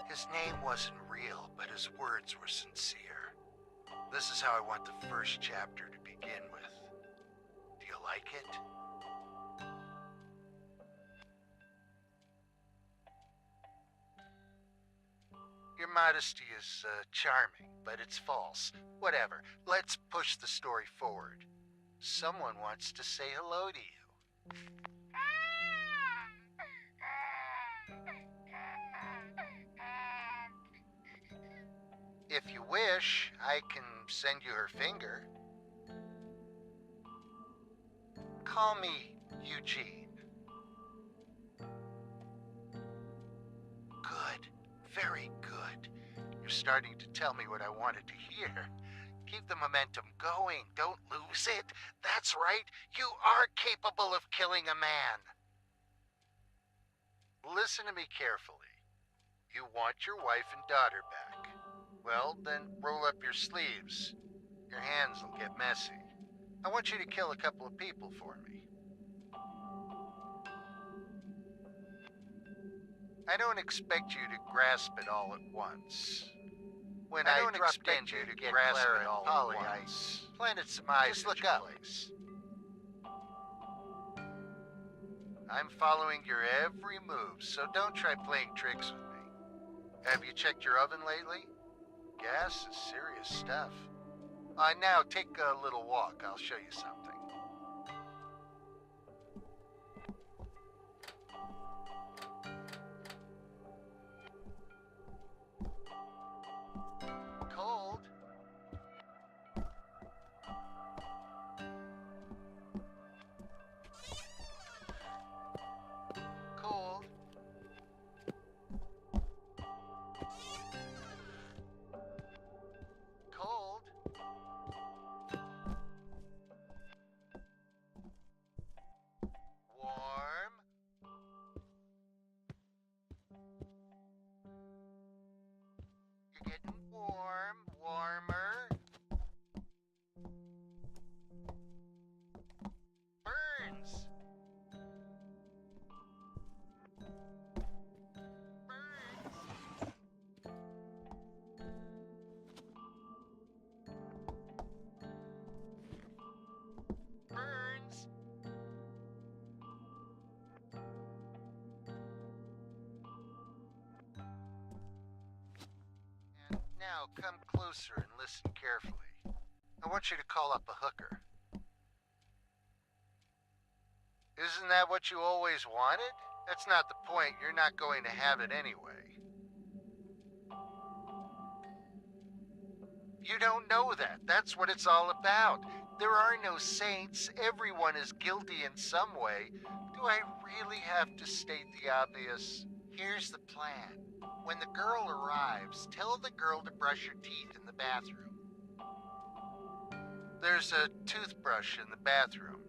His name wasn't real, but his words were sincere. This is how I want the first chapter to begin with. Do you like it? Your modesty is charming, but it's false. Whatever. Let's push the story forward. Someone wants to say hello to you. If you wish, I can send you her finger. Call me Eugene. Good. Very good. You're starting to tell me what I wanted to hear. Keep the momentum going. Don't lose it. That's right. You are capable of killing a man. Listen to me carefully. You want your wife and daughter back. Well, then roll up your sleeves. Your hands will get messy. I want you to kill a couple of people for me. I don't expect you to grasp it all at once. When I dropped in you to grasp it all at once, I planted some eyes at your place. I'm following your every move, so don't try playing tricks with me. Have you checked your oven lately? Gas is serious stuff. Now take a little walk. I'll show you something. Cold? Cold? Cold? Warm? You're getting warm, warmer. Burns. Burns. Burns. And now come closer and listen carefully. I want you to call up a hooker. Isn't that what you always wanted? That's not the point. You're not going to have it anyway. You don't know that. That's what it's all about. There are no saints. Everyone is guilty in some way. Do I really have to state the obvious? Here's the plan. When the girl arrives, tell the girl to brush her teeth in the bathroom. There's a toothbrush in the bathroom.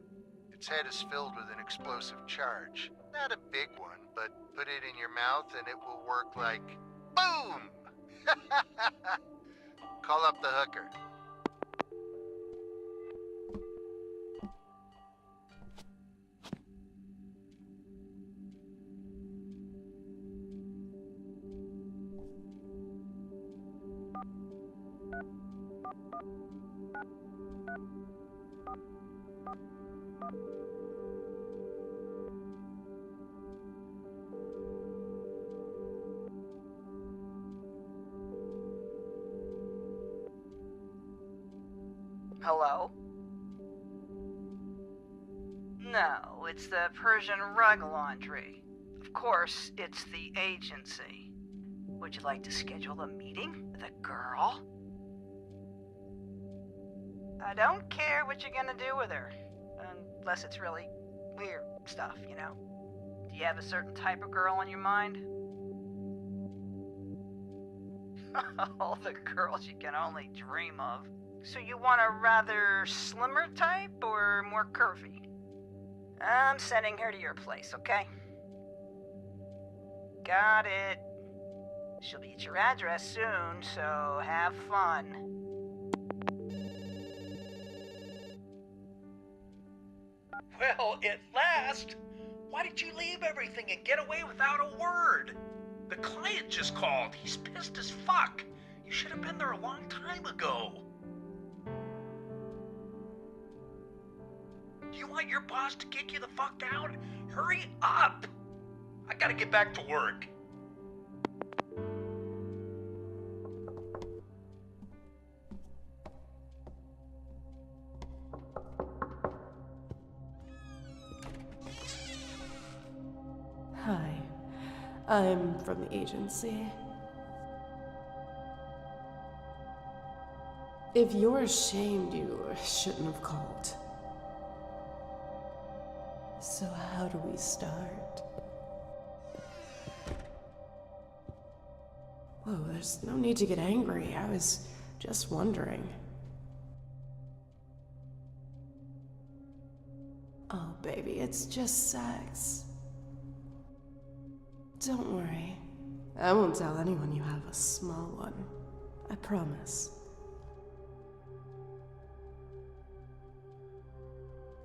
Its head is filled with an explosive charge. Not a big one, but put it in your mouth and it will work like boom! Call up the hooker. Hello? No, it's the Persian rug laundry. Of course, it's the agency. Would you like to schedule a meeting with a girl? I don't care what you're gonna do with her. Unless it's really weird stuff, you know. Do you have a certain type of girl in your mind? All the girls you can only dream of. So you want a rather slimmer type or more curvy? I'm sending her to your place, okay? Got it. She'll be at your address soon, so have fun. Well, at last! Why did you leave everything and get away without a word? The client just called. He's pissed as fuck. You should have been there a long time ago. Do you want your boss to kick you the fuck out? Hurry up! I gotta get back to work. Hi, I'm from the agency. If you're ashamed, you shouldn't have called. So how do we start? Whoa, there's no need to get angry. I was just wondering. Oh, baby, it's just sex. Don't worry. I won't tell anyone you have a small one. I promise.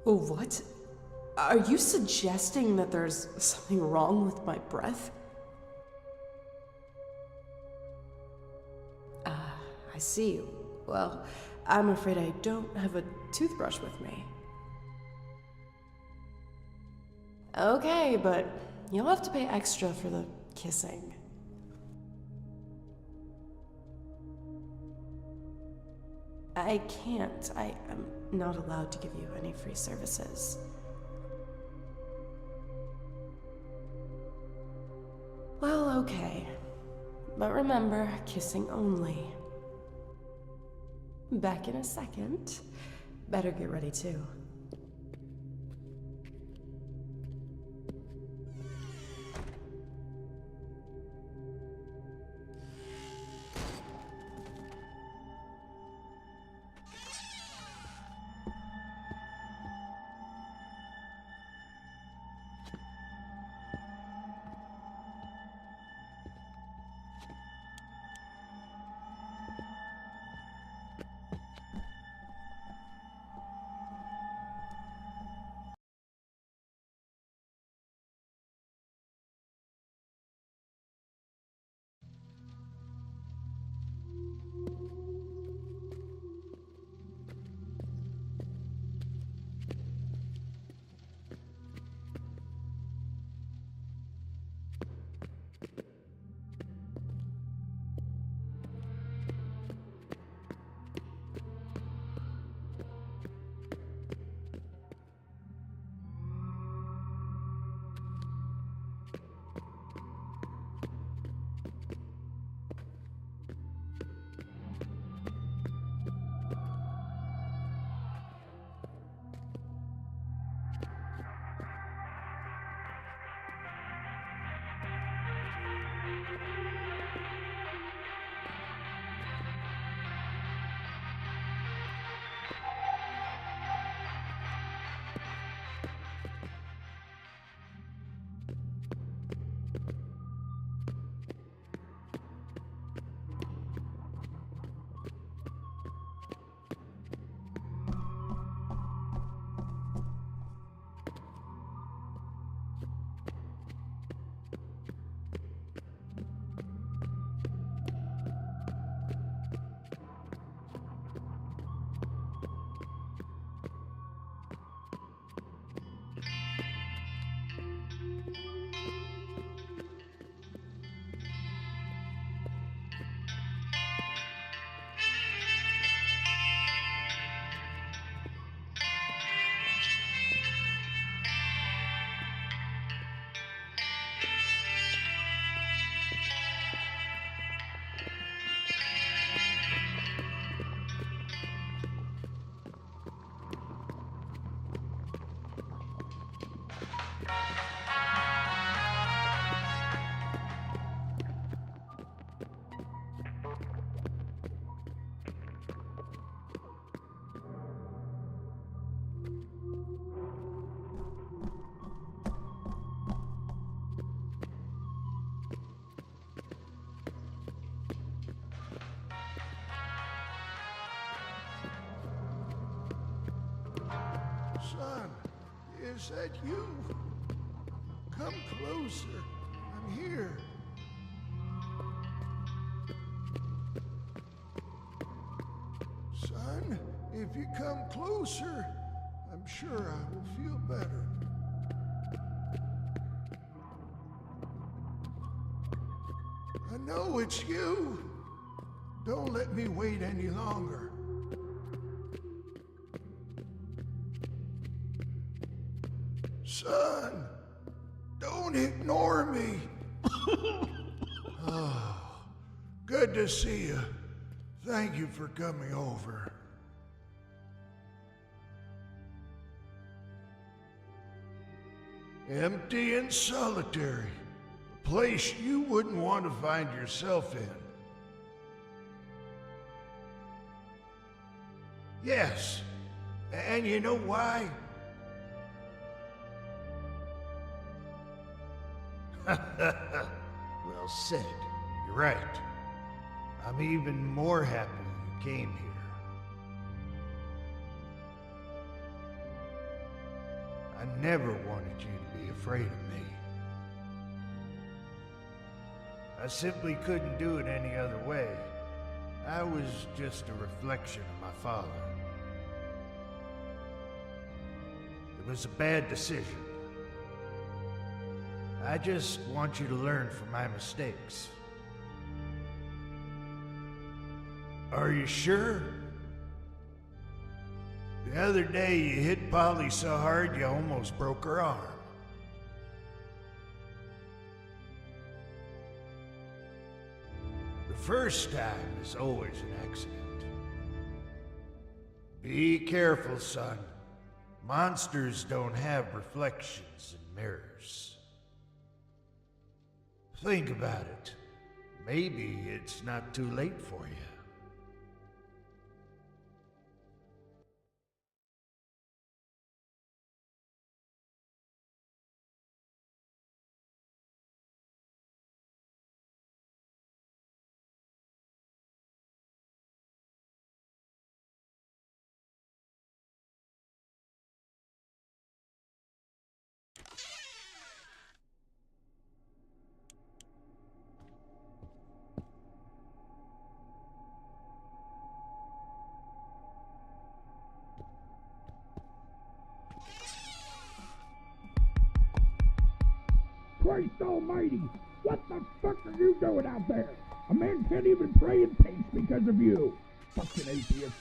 Oh, what? Are you suggesting that there's something wrong with my breath? I see. Well, I'm afraid I don't have a toothbrush with me. Okay, but you'll have to pay extra for the kissing. I can't. I am not allowed to give you any free services. Well, okay. But remember, kissing only. Back in a second. Better get ready too. Is that you? Come closer. I'm here. Son, if you come closer, I'm sure I will feel better. I know it's you. Don't let me wait any longer. Son, don't ignore me. Oh, good to see you. Thank you for coming over. Empty and solitary. A place you wouldn't want to find yourself in. Yes, and you know why? Well said. You're right. I'm even more happy you came here. I never wanted you to be afraid of me. I simply couldn't do it any other way. I was just a reflection of my father. It was a bad decision. I just want you to learn from my mistakes. Are you sure? The other day you hit Polly so hard you almost broke her arm. The first time is always an accident. Be careful, son. Monsters don't have reflections in mirrors. Think about it. Maybe it's not too late for you. Christ almighty! What the fuck are you doing out there? A man can't even pray in peace because of you. Fucking atheist.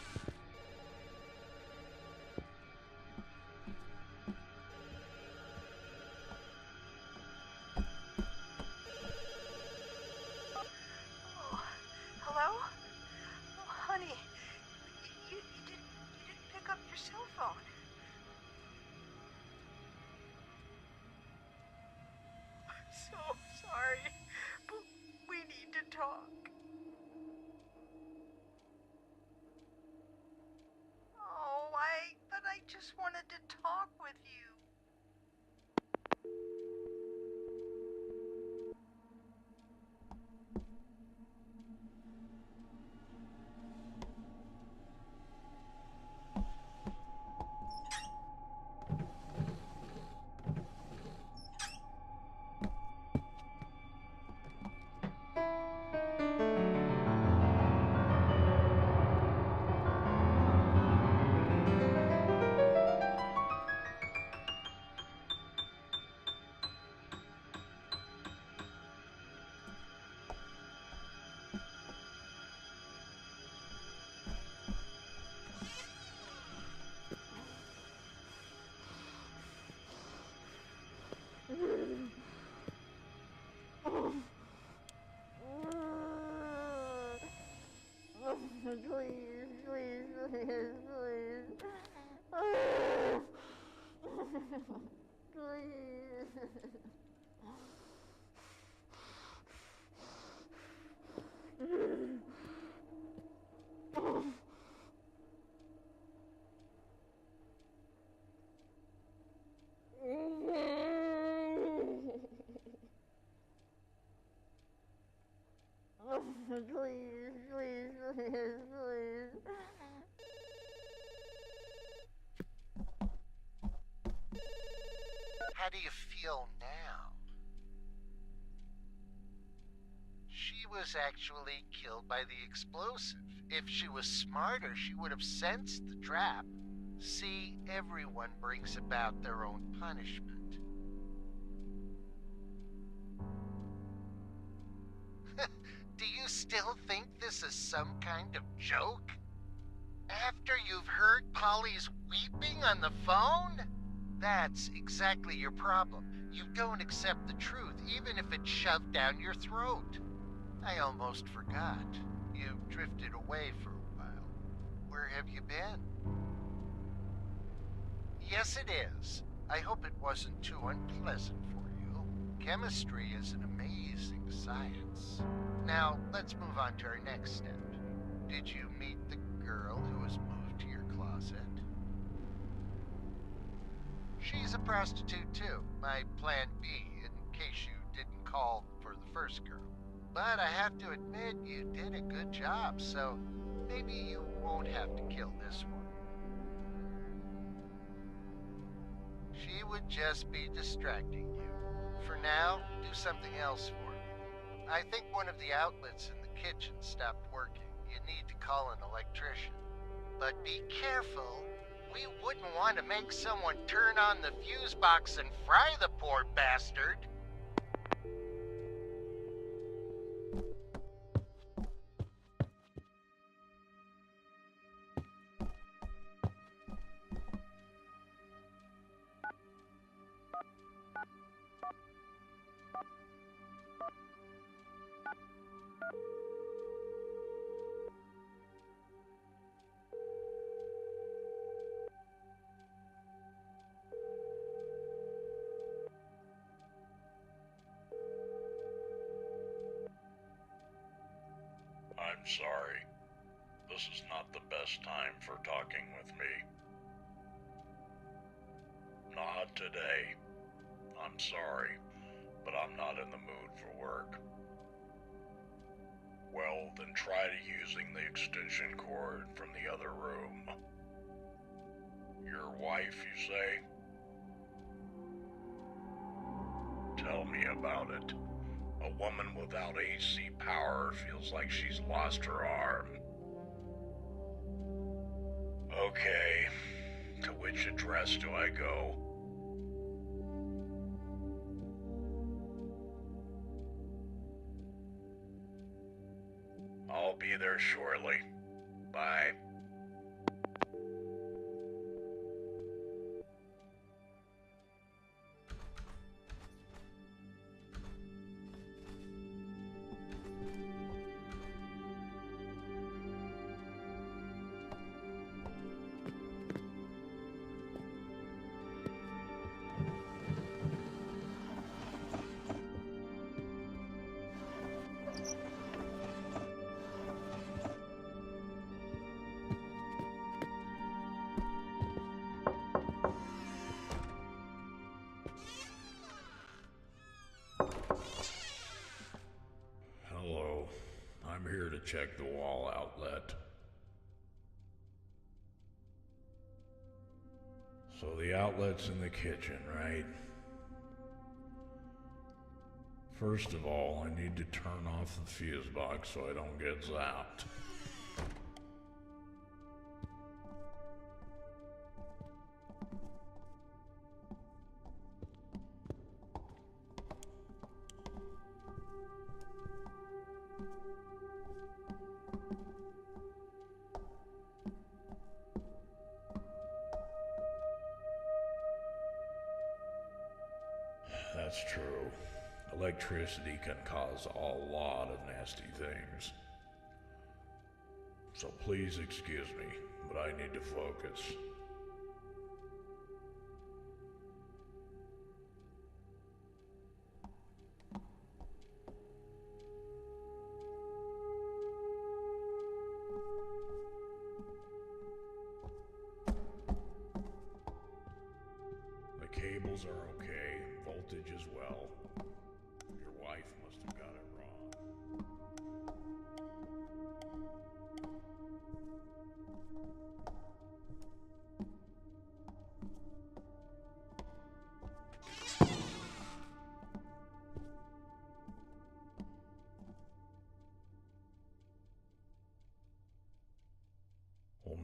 Oh, hello? Oh, honey, you didn't pick up your cell phone. So sorry, but we need to talk. Oh, but I just wanted to talk with you. How do you feel now? She was actually killed by the explosive. If she was smarter, she would have sensed the trap. See, everyone brings about their own punishment. Do you still think this is some kind of joke? After you've heard Polly's weeping on the phone? That's exactly your problem. You don't accept the truth, even if it's shoved down your throat. I almost forgot. You drifted away for a while. Where have you been? Yes, it is. I hope it wasn't too unpleasant for you. Chemistry is an amazing science. Now, let's move on to our next step. Did you meet the girl who was moved to your closet? She's a prostitute too, my plan B, in case you didn't call for the first girl. But I have to admit, you did a good job, so maybe you won't have to kill this one. She would just be distracting you. For now, do something else for me. I think one of the outlets in the kitchen stopped working. You need to call an electrician. But be careful. We wouldn't want to make someone turn on the fuse box and fry the poor bastard. I'm sorry. This is not the best time for talking with me. Not today. I'm sorry, but I'm not in the mood for work. Well, then try using the extension cord from the other room. Your wife, you say? Tell me about it. A woman without AC power feels like she's lost her arm. Okay, to which address do I go? I'll be there shortly. Bye. Hello, I'm here to check the wall outlet. So the outlet's in the kitchen, right? First of all, I need to turn off the fuse box so I don't get zapped. That's true. Electricity can cause a lot of nasty things. So please excuse me, but I need to focus. The cables are okay, voltage as well. Your wife must have got it wrong.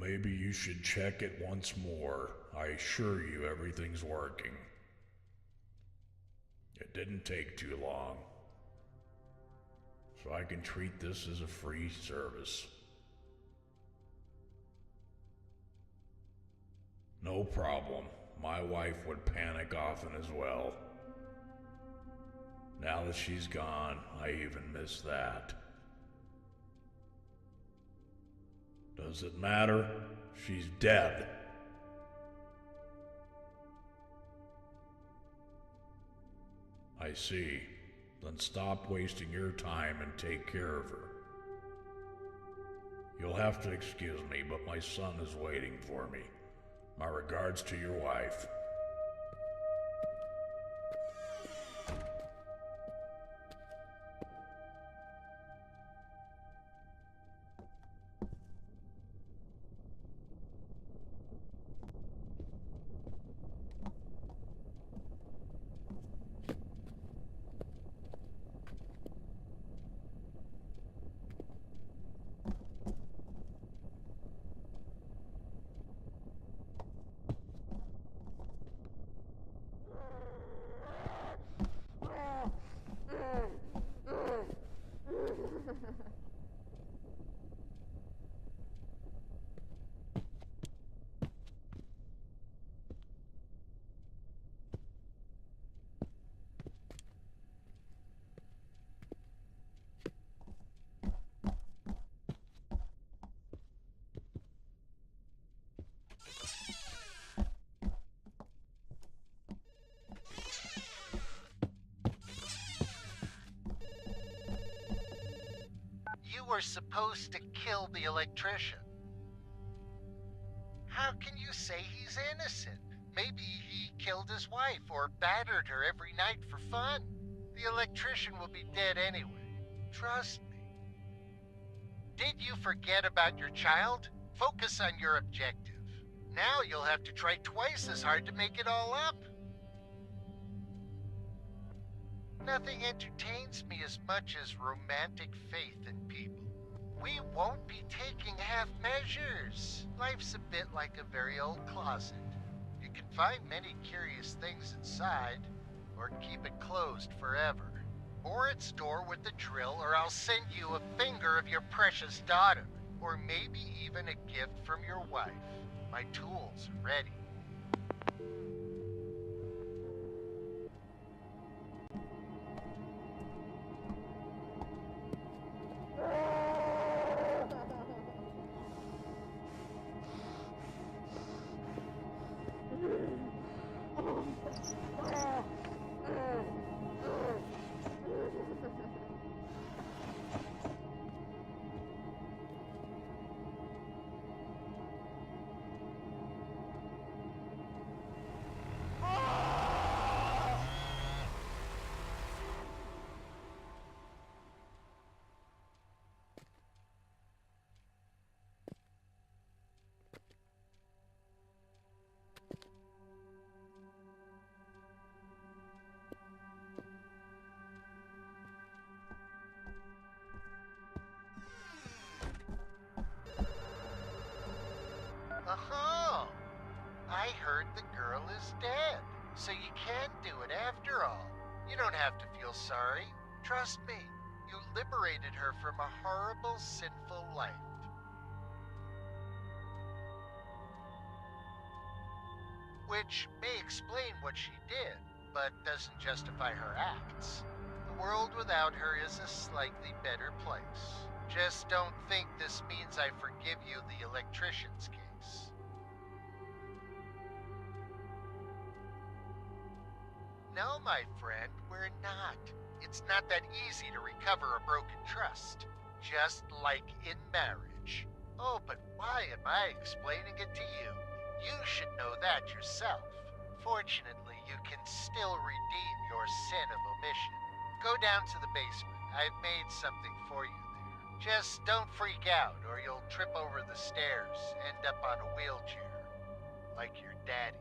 maybe you should check it once more. I assure you everything's working. It didn't take too long. So I can treat this as a free service. No problem. My wife would panic often as well. Now that she's gone, I even miss that. Does it matter? She's dead. I see. Then stop wasting your time and take care of her. You'll have to excuse me, but my son is waiting for me. My regards to your wife. You were supposed to kill the electrician. How can you say he's innocent? Maybe he killed his wife or battered her every night for fun. The electrician will be dead anyway. Trust me. Did you forget about your child? Focus on your objective. Now you'll have to try twice as hard to make it all up. Nothing entertains me as much as romantic faith in people. We won't be taking half measures. Life's a bit like a very old closet. You can find many curious things inside, or keep it closed forever. Or its door with the drill, or I'll send you a finger of your precious daughter. Or maybe even a gift from your wife. My tools are ready. Oh, I heard the girl is dead, so you can do it after all. You don't have to feel sorry. Trust me, you liberated her from a horrible, sinful life. Which may explain what she did, but doesn't justify her acts. The world without her is a slightly better place. Just don't think this means I forgive you the electrician's case. No, my friend, we're not. It's not that easy to recover a broken trust. Just like in marriage. Oh, but why am I explaining it to you? You should know that yourself. Fortunately, you can still redeem your sin of omission. Go down to the basement. I've made something for you there. Just don't freak out, or you'll trip over the stairs, end up on a wheelchair. Like your daddy.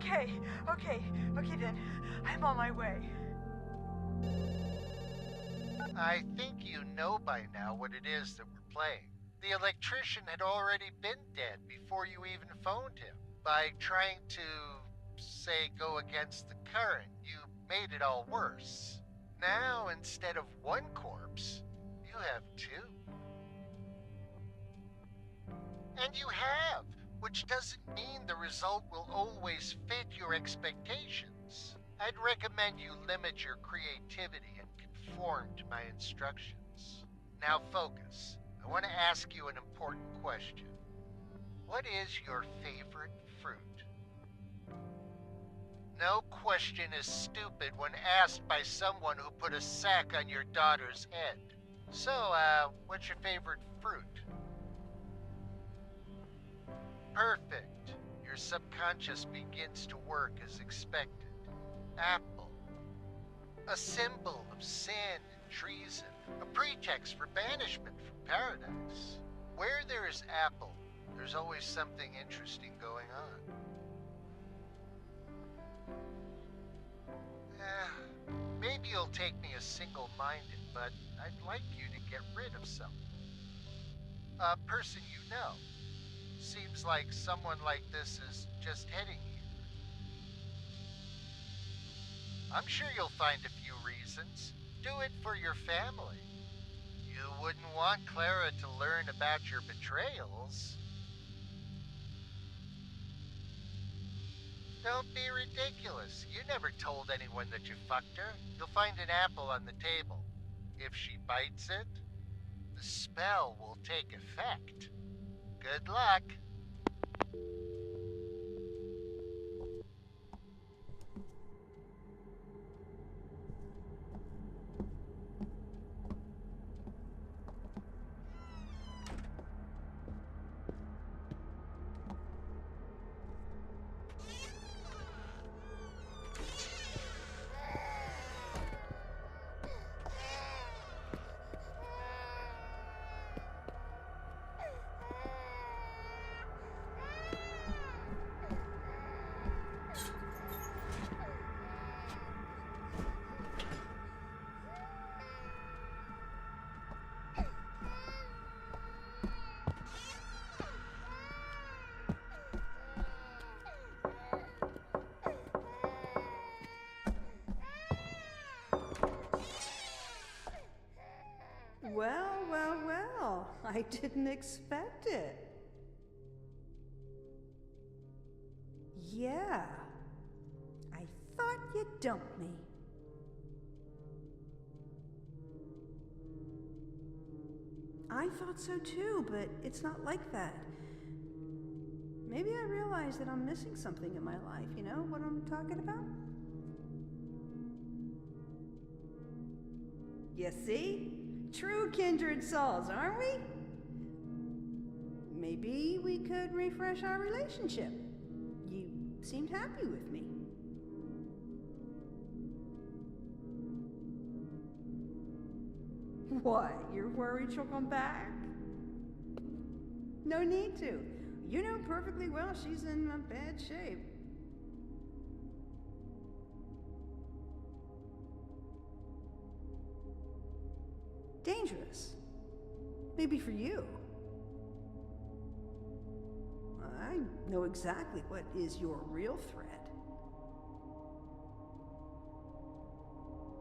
Okay then. I'm on my way. I think you know by now what it is that we're playing. The electrician had already been dead before you even phoned him. By trying to, say, go against the current, you made it all worse. Now, instead of one corpse, you have two. And you have, which doesn't mean the result will always fit your expectations. I'd recommend you limit your creativity and conform to my instructions. Now focus. I want to ask you an important question. What is your favorite fruit? No question is stupid when asked by someone who put a sack on your daughter's head. So, what's your favorite fruit? Perfect. Your subconscious begins to work as expected. Apple. A symbol of sin and treason. A pretext for banishment from paradise. Where there is apple, there's always something interesting going on. Maybe you'll take me as single-minded, but I'd like you to get rid of someone. A person you know. Seems like someone like this is just heading here. I'm sure you'll find a few reasons. Do it for your family. You wouldn't want Clara to learn about your betrayals. Don't be ridiculous. You never told anyone that you fucked her. You'll find an apple on the table. If she bites it, the spell will take effect. Good luck. Well, I didn't expect it. Yeah, I thought you'd dump me. I thought so too, but it's not like that. Maybe I realized that I'm missing something in my life, you know what I'm talking about? You see? True kindred souls, aren't we? Maybe we could refresh our relationship. You seemed happy with me. What, you're worried she'll come back? No need to. You know perfectly well she's in a bad shape. Dangerous. Maybe for you. I know exactly what is your real threat.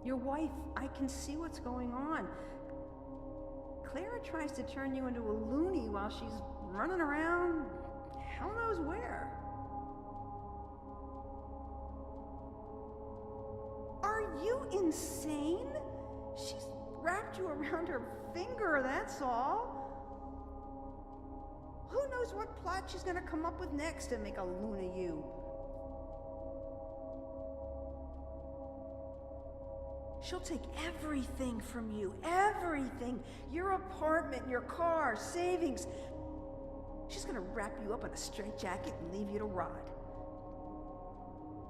Your wife, I can see what's going on. Clara tries to turn you into a loony while she's running around hell knows where. Are you insane? She's wrapped you around her finger, that's all. Who knows what plot she's gonna come up with next to make a loon of you? She'll take everything from you, everything. Your apartment, your car, savings. She's gonna wrap you up in a straitjacket and leave you to rot.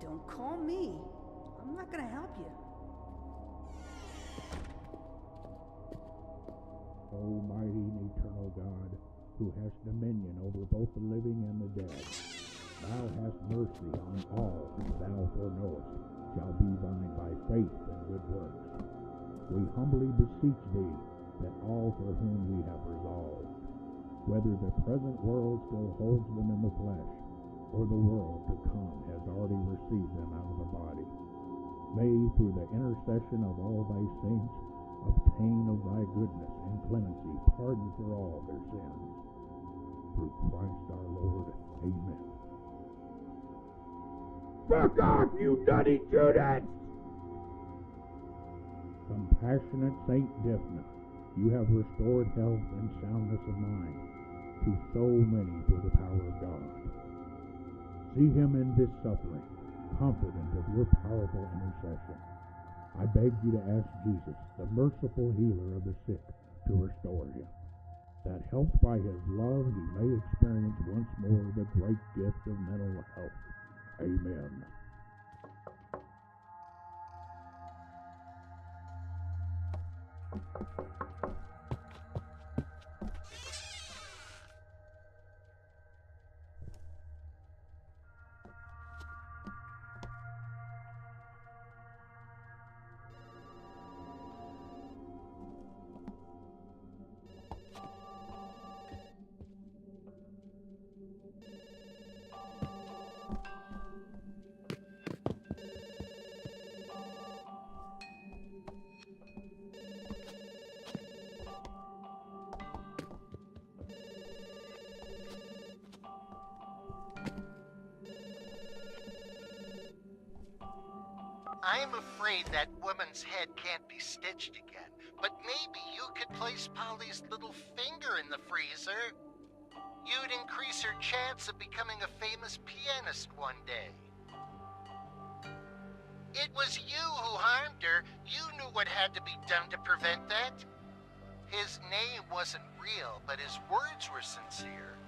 Don't call me. I'm not gonna help you. Almighty and eternal God, who hast dominion over both the living and the dead, thou hast mercy on all whom thou foreknowest shall be thine by faith and good works. We humbly beseech thee that all for whom we have resolved, whether the present world still holds them in the flesh, or the world to come has already received them out of the body, may, through the intercession of all thy saints, obtain of thy goodness and clemency pardon for all their sins. Through Christ our Lord. Amen. Fuck off, you nutty Judas! Compassionate Saint Diphna, you have restored health and soundness of mind to so many through the power of God. See him in this suffering, confident of your powerful intercession. I beg you to ask Jesus, the merciful healer of the sick, to restore him, that helped by his love he may experience once more the great gift of mental health. Amen. I'm afraid that woman's head can't be stitched again, but maybe you could place Polly's little finger in the freezer. You'd increase her chance of becoming a famous pianist one day. It was you who harmed her. You knew what had to be done to prevent that. His name wasn't real, but his words were sincere.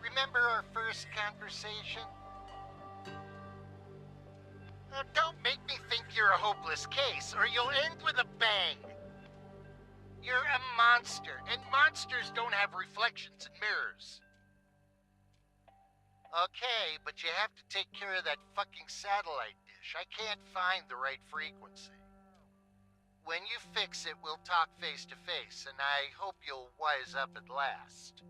Remember our first conversation? Don't make me think you're a hopeless case, or you'll end with a bang. You're a monster, and monsters don't have reflections in mirrors. Okay, but you have to take care of that fucking satellite dish. I can't find the right frequency. When you fix it, we'll talk face to face, and I hope you'll wise up at last.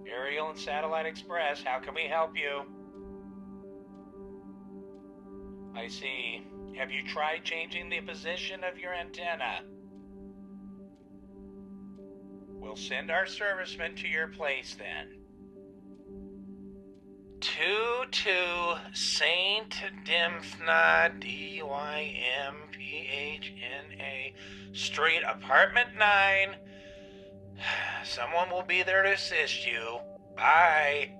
Aerial and Satellite Express, how can we help you? I see. Have you tried changing the position of your antenna? We'll send our servicemen to your place then. 22 Saint Dymphna, Dympphna Street, Apartment 9. Someone will be there to assist you. Bye.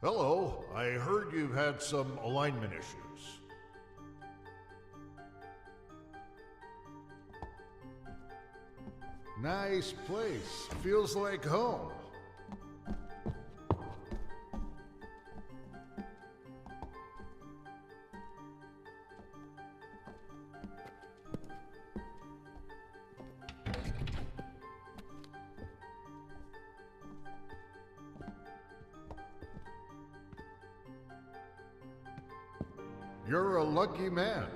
Hello, I heard you've had some alignment issues. Nice place. Feels like home. You're a lucky man.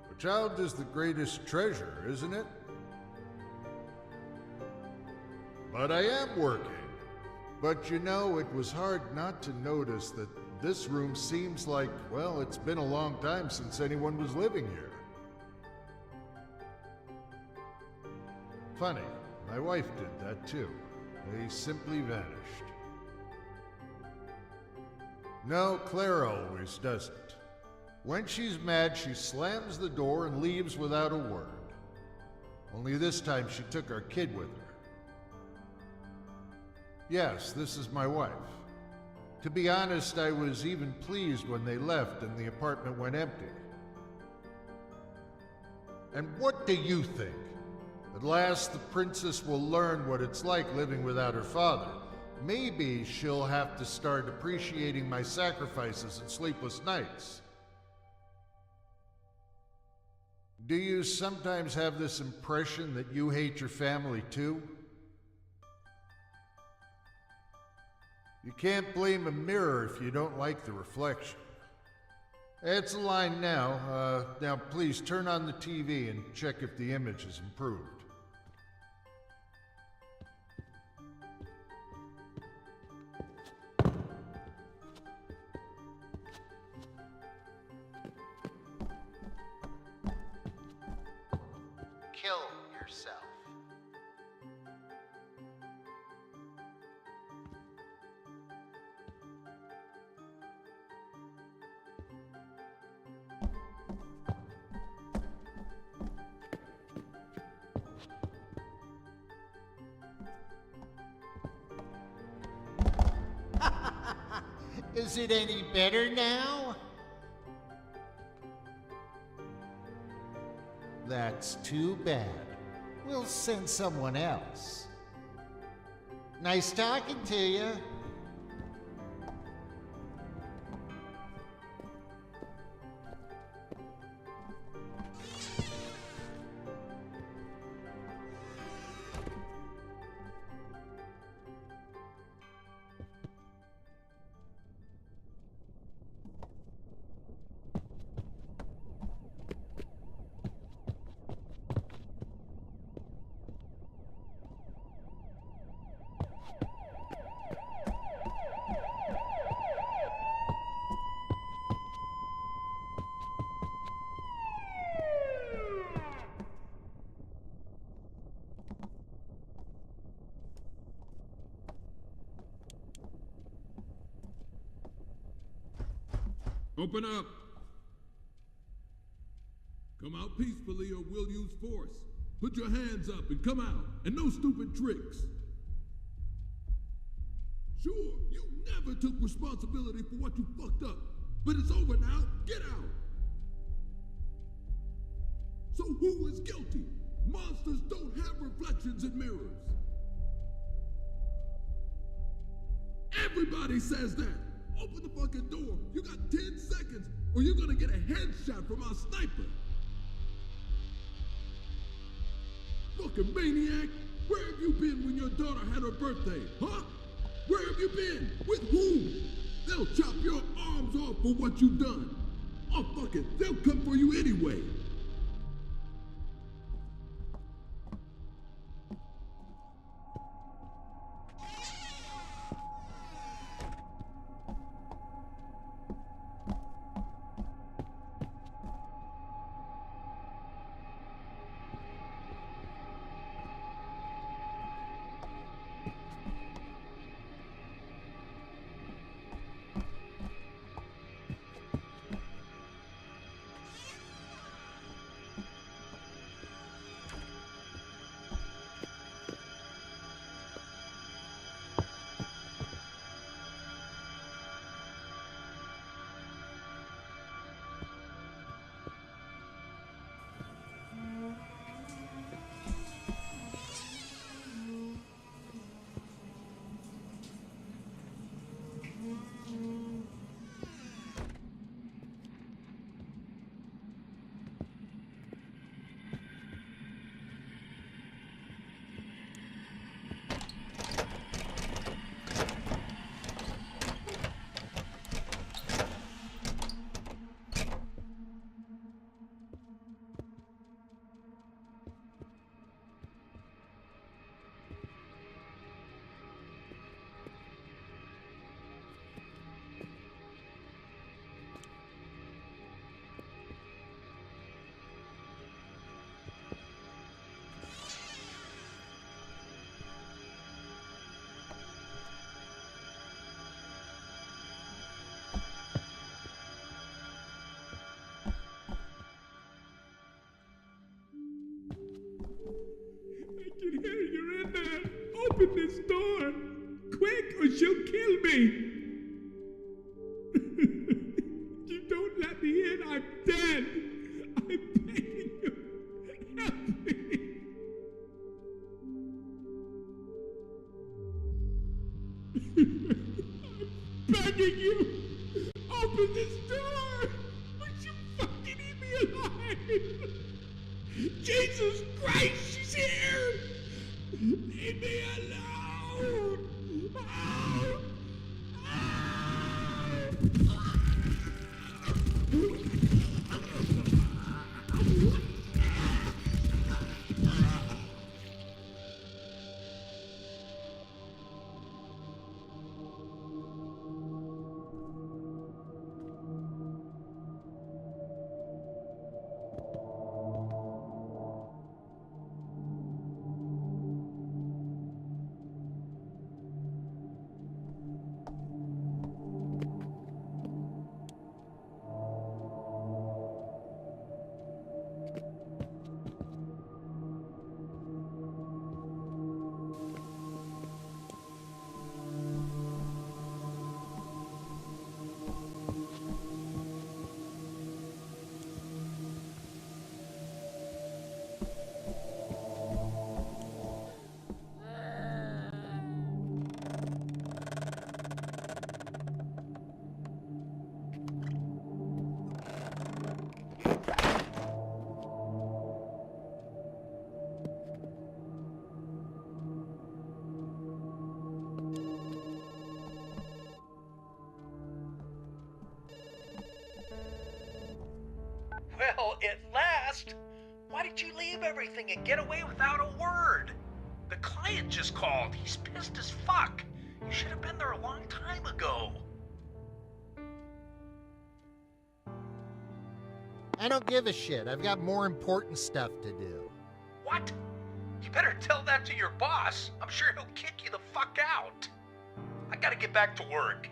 A child is the greatest treasure, isn't it? But I am working. But you know, it was hard not to notice that this room seems like, well, it's been a long time since anyone was living here. Funny, my wife did that too. They simply vanished. No, Clara always does it. When she's mad, she slams the door and leaves without a word. Only this time she took our kid with her. Yes, this is my wife. To be honest, I was even pleased when they left and the apartment went empty. And what do you think? At last the princess will learn what it's like living without her father. Maybe she'll have to start appreciating my sacrifices and sleepless nights. Do you sometimes have this impression that you hate your family too? You can't blame a mirror if you don't like the reflection. It's a line now. Now please turn on the TV and check if the image is improved. Kill yourself. Is it any better now? That's too bad. We'll send someone else. Nice talking to you. Open up! Come out peacefully or we'll use force. Put your hands up and come out, and no stupid tricks. Sure, you never took responsibility for what you fucked up. But it's over now. Get out. So who is guilty? Monsters don't have reflections in mirrors. Everybody says that. Open the fucking door. You got 10 seconds or you're gonna get a headshot from our sniper. Fucking maniac. Where have you been when your daughter had her birthday, huh? Where have you been? With whom? They'll chop your arms off for what you've done. Oh, fuck it. They'll come for you anyway. Open this door! Quick, or she'll kill me! You don't let me in, I'm dead! I'm begging you! Help me! I'm begging you! Open this door! Or she'll fucking eat me alive! Jesus Christ, she's here! Leave me alone! Oh! Well, at last! Why did you leave everything and get away without a word? The client just called. He's pissed as fuck. You should have been there a long time ago. I don't give a shit. I've got more important stuff to do. What? You better tell that to your boss. I'm sure he'll kick you the fuck out. I gotta get back to work.